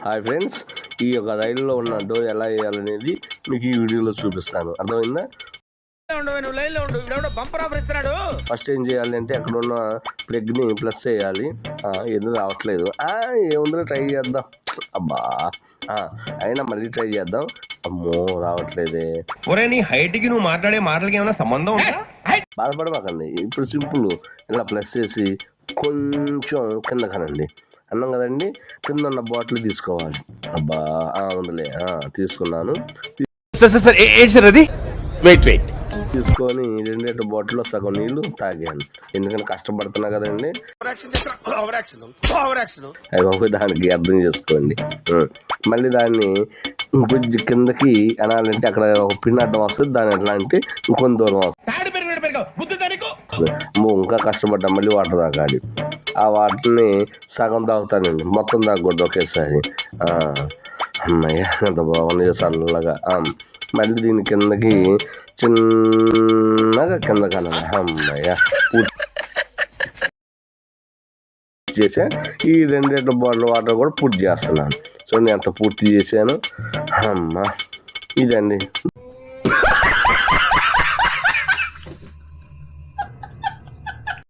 Hi friends, ఈ యొక్క రైలులో ఉన్న డోర్ ఎలా వేయాలనేది మీకు ఈ వీడియోలో చూపిస్తాను. అర్థమైందా? ఫస్ట్ ఏం చేయాలి అంటే అక్కడ ఉన్న ప్లగ్ని ప్లస్ చేయాలి. ఎందుకు రావట్లేదు? ఏముందో ట్రై చేద్దాం. అబ్బా అయినా మళ్ళీ ట్రై చేద్దాం. అమ్మో రావట్లేదే. ఒరే నీ హైట్ కి నువ్వు మాట్లాడే మాటలకి ఏమైనా సంబంధం ఉందా? బాధపడమాకండి. ఇప్పుడు సింపుల్, ఇలా ప్లస్ చేసి కొంచెం కింద కనండి. అన్నాం కదండి, కింద ఉన్న బాటిల్ తీసుకోవాలి. అబ్బా ఉందిలే, తీసుకున్నాను. తీసుకొని 2 బాటిల్లో సగం నీళ్లు తాగాను. ఎందుకంటే కష్టపడుతున్నా కదండి. అయ్యో దానికి అర్థం చేసుకోండి. మళ్ళీ దాన్ని ఇంకొంచెం కిందకి అనాలంటే అక్కడ ఒక పిన్ అడ్డం వస్తుంది. దాని ఎట్లా అంటే ఇంకొంత దూరం వస్తుంది. ఇంకా కష్టపడ్డా మళ్ళీ వాటర్ తాగాలి. ఆ వాటర్ని సగం తాగుతానండి, మొత్తం తాగకూడదు ఒకేసారి. అమ్మయ్య ఎంత బాగుంది చల్లగా. మళ్ళీ దీని కిందకి చిన్నగా కింద కనాలి. అమ్మయ్య పూర్తి చేసా. ఈ 2 లీటర్ బాటిల్ వాటర్ కూడా పూర్తి చేస్తున్నాను. సో నేను అంత పూర్తి చేశాను. అమ్మ ఇదండి.